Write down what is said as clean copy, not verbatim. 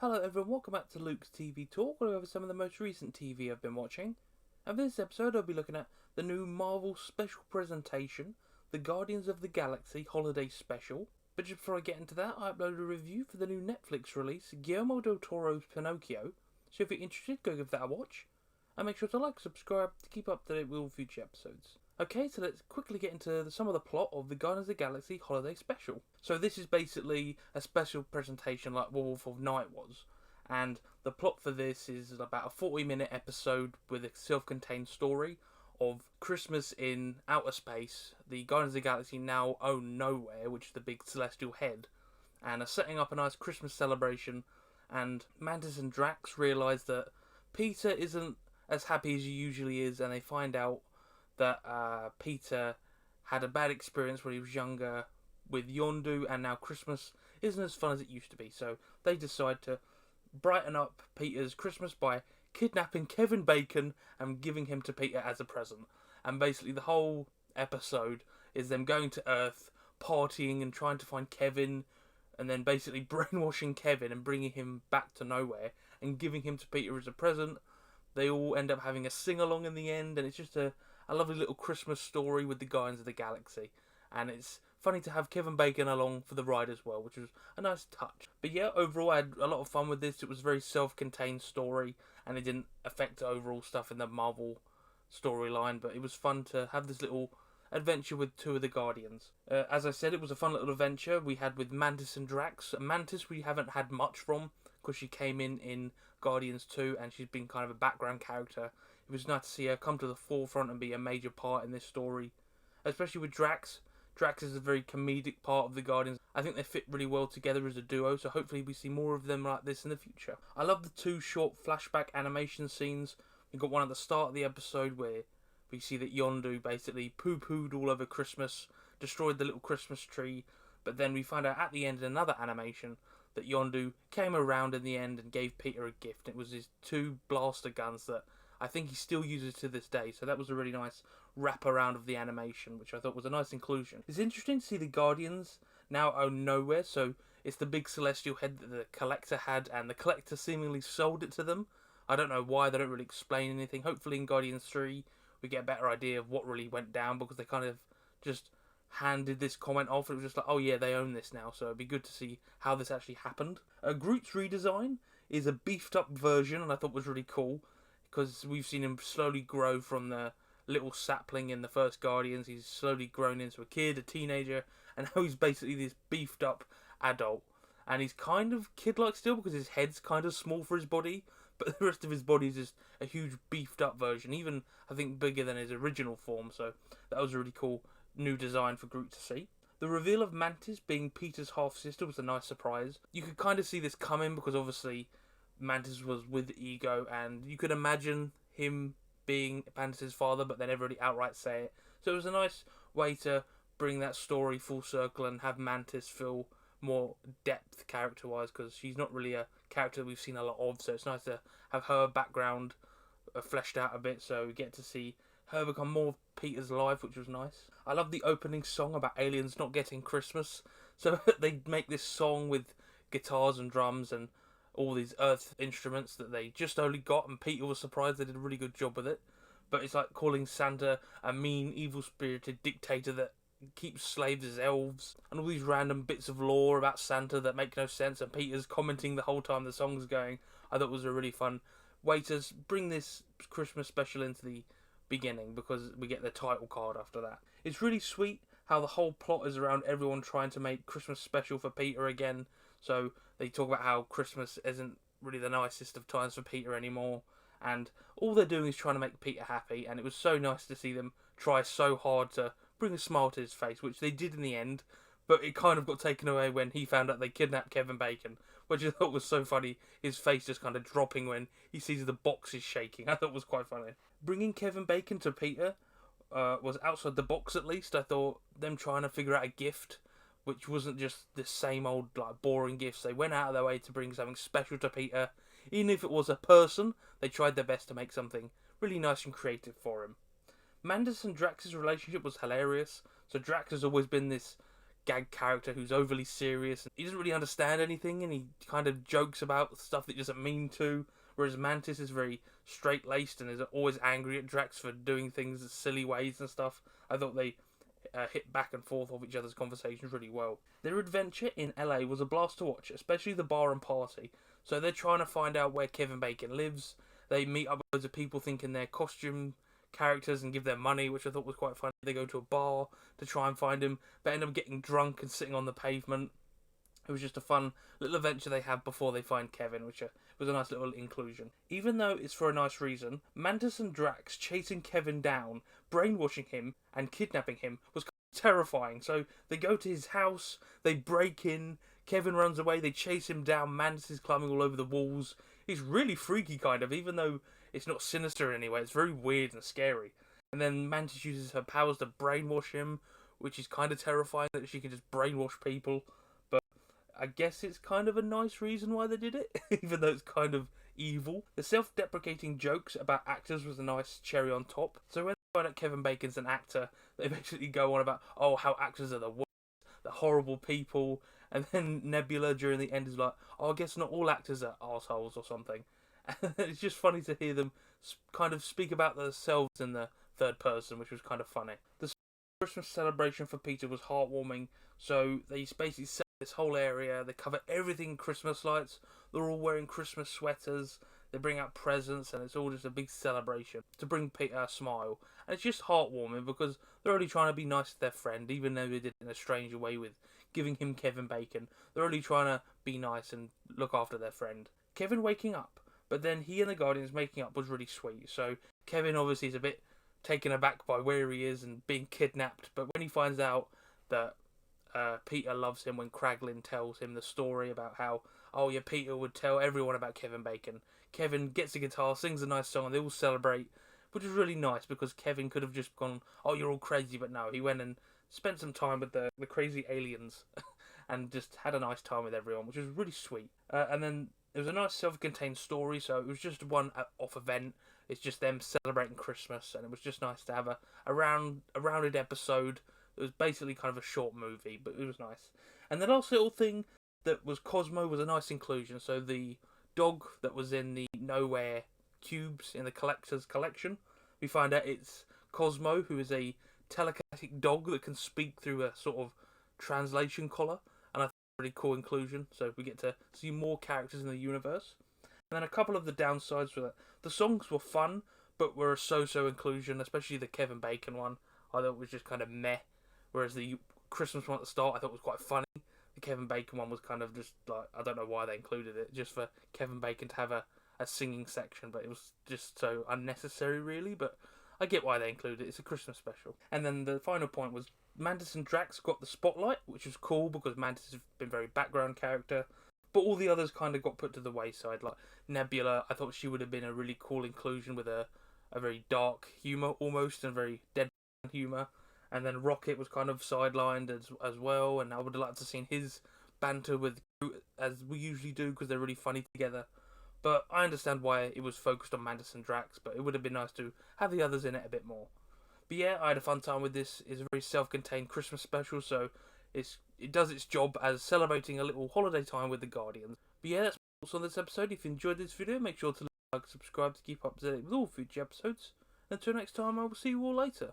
Hello everyone, welcome back to Luke's TV Talk, where we have some of the most recent TV I've been watching. And for this episode I'll be looking at the new Marvel special presentation, the Guardians of the Galaxy Holiday Special. But just before I get into that, I uploaded a review for the new Netflix release, Guillermo del Toro's Pinocchio. So if you're interested, go give that a watch. And make sure to like, subscribe to keep up to date with all future episodes. Okay, so let's quickly get into some of the plot of the Guardians of the Galaxy Holiday Special. So this is basically a special presentation like Wolf of Night was. And the plot for this is about a 40-minute episode with a self-contained story of Christmas in outer space. The Guardians of the Galaxy now own Nowhere, which is the big celestial head, and are setting up a nice Christmas celebration. And Mantis and Drax realise that Peter isn't as happy as he usually is, and they find out that Peter had a bad experience when he was younger with Yondu, and now Christmas isn't as fun as it used to be. So they decide to brighten up Peter's Christmas by kidnapping Kevin Bacon and giving him to Peter as a present. And basically the whole episode is them going to Earth, partying and trying to find Kevin, and then basically brainwashing Kevin and bringing him back to Nowhere and giving him to Peter as a present. They all end up having a sing-along in the end, and it's just a lovely little Christmas story with the Guardians of the Galaxy. And it's funny to have Kevin Bacon along for the ride as well, which was a nice touch. But yeah, overall I had a lot of fun with this. It was a very self-contained story, and it didn't affect the overall stuff in the Marvel storyline, but it was fun to have this little adventure with two of the Guardians. As I said, it was a fun little adventure we had with Mantis and Drax. Mantis we haven't had much from, because she came in Guardians 2, and she's been kind of a background character. It was nice to see her come to the forefront and be a major part in this story, especially with Drax. Drax is a very comedic part of the Guardians. I think they fit really well together as a duo, so hopefully we see more of them like this in the future. I love the two short flashback animation scenes. We got one at the start of the episode where we see that Yondu basically poo-pooed all over Christmas, destroyed the little Christmas tree, but then we find out at the end in another animation that Yondu came around in the end and gave Peter a gift. It was his two blaster guns that I think he still uses to this day, so that was a really nice wrap around of the animation, which I thought was a nice inclusion. It's interesting to see the Guardians now own Nowhere, so it's the big celestial head that the Collector had, and the Collector seemingly sold it to them. I don't know why, they don't really explain anything. Hopefully in Guardians 3 we get a better idea of what really went down, because they kind of just handed this comment off. It was just like, oh yeah, they own this now, so it'd be good to see how this actually happened. Groot's redesign is a beefed up version, and I thought was really cool, because we've seen him slowly grow from the little sapling in the first Guardians. He's slowly grown into a kid, a teenager, and now he's basically this beefed up adult. And he's kind of kid-like still, because his head's kind of small for his body, but the rest of his body is just a huge beefed up version, even I think bigger than his original form. So that was a really cool new design for Groot to see. The reveal of Mantis being Peter's half-sister was a nice surprise. You could kind of see this coming, because obviously Mantis was with Ego, and you could imagine him being Mantis' father, but they never really outright say it. So it was a nice way to bring that story full circle and have Mantis feel more depth character-wise, because she's not really a character we've seen a lot of, so it's nice to have her background fleshed out a bit, so we get to see her become more of Peter's life, which was nice. I love the opening song about aliens not getting Christmas, so they make this song with guitars and drums and all these Earth instruments that they just only got, and Peter was surprised. They did a really good job with it. But it's like calling Santa a mean, evil-spirited dictator that keeps slaves as elves, and all these random bits of lore about Santa that make no sense, and Peter's commenting the whole time the song's going. I thought it was a really fun way to bring this Christmas special into the beginning, because we get the title card after that. It's really sweet how the whole plot is around everyone trying to make Christmas special for Peter again. So they talk about how Christmas isn't really the nicest of times for Peter anymore, and all they're doing is trying to make Peter happy, and it was so nice to see them try so hard to bring a smile to his face, which they did in the end, but it kind of got taken away when he found out they kidnapped Kevin Bacon, which I thought was so funny, his face just kind of dropping when he sees the boxes shaking. I thought it was quite funny. Bringing Kevin Bacon to Peter was outside the box, at least. I thought them trying to figure out a gift which wasn't just the same old like boring gifts. They went out of their way to bring something special to Peter. Even if it was a person, they tried their best to make something really nice and creative for him. Mantis and Drax's relationship was hilarious. So Drax has always been this gag character who's overly serious. He doesn't really understand anything, and he kind of jokes about stuff that he doesn't mean to. Whereas Mantis is very straight-laced and is always angry at Drax for doing things in silly ways and stuff. I thought they hit back and forth off each other's conversations really well. Their adventure in LA was a blast to watch, especially the bar and party. So they're trying to find out where Kevin Bacon lives. They meet up with loads of people thinking they're costume characters and give them money, which I thought was quite funny. They go to a bar to try and find him, but end up getting drunk and sitting on the pavement. It was just a fun little adventure they have before they find Kevin, which was a nice little inclusion. Even though it's for a nice reason, Mantis and Drax chasing Kevin down, brainwashing him, and kidnapping him was terrifying. So they go to his house, they break in, Kevin runs away, they chase him down, Mantis is climbing all over the walls. He's really freaky, kind of, even though it's not sinister in any way. It's very weird and scary. And then Mantis uses her powers to brainwash him, which is kind of terrifying that she can just brainwash people. But I guess it's kind of a nice reason why they did it, even though it's kind of evil. The self-deprecating jokes about actors was a nice cherry on top. So when they find out Kevin Bacon's an actor, they basically go on about, oh, how actors are the worst, the horrible people. And then Nebula during the end is like, oh, I guess not all actors are assholes or something. And it's just funny to hear them kind of speak about themselves in the third person, which was kind of funny. The Christmas celebration for Peter was heartwarming. So they basically set this whole area. They cover everything Christmas lights. They're all wearing Christmas sweaters. They bring out presents, and it's all just a big celebration to bring Peter a smile. And it's just heartwarming because they're only trying to be nice to their friend, even though they did it in a strange way with giving him Kevin Bacon. They're only trying to be nice and look after their friend. Kevin waking up, but then he and the Guardians making up was really sweet. So Kevin obviously is a bit taken aback by where he is and being kidnapped, but when he finds out that Peter loves him, when Kraglin tells him the story about how, oh yeah, Peter would tell everyone about Kevin Bacon. Kevin gets a guitar, sings a nice song, and they all celebrate, which is really nice because Kevin could have just gone, oh, you're all crazy, but no, he went and spent some time with the crazy aliens and just had a nice time with everyone, which was really sweet. And then it was a nice self-contained story, so it was just one off event. It's just them celebrating Christmas, and it was just nice to have a rounded episode. It was basically kind of a short movie, but it was nice. And the last little thing that was Cosmo was a nice inclusion. So the dog that was in the Nowhere cubes in the collector's collection, we find out it's Cosmo, who is a telepathic dog that can speak through a sort of translation collar, and I think it's a really cool inclusion. So we get to see more characters in the universe. And then a couple of the downsides were that the songs were fun, but were a so-so inclusion, especially the Kevin Bacon one. I thought it was just kind of meh. Whereas the Christmas one at the start I thought was quite funny. The Kevin Bacon one was kind of just like, I don't know why they included it, just for Kevin Bacon to have a singing section, but it was just so unnecessary really, but I get why they included it. It's a Christmas special. And then the final point was Mantis and Drax got the spotlight, which was cool because Mantis has been very background character, but all the others kind of got put to the wayside. Like Nebula, I thought she would have been a really cool inclusion with a very dark humour almost, and very dead humour. And then Rocket was kind of sidelined as well, and I would have liked to have seen his banter with Groot, as we usually do, because they're really funny together. But I understand why it was focused on Mantis and Drax, but it would have been nice to have the others in it a bit more. But yeah, I had a fun time with this. It's a very self-contained Christmas special, so it does its job as celebrating a little holiday time with the Guardians. But yeah, that's my thoughts on this episode. If you enjoyed this video, make sure to like and subscribe to keep up to date with all future episodes. Until next time, I will see you all later.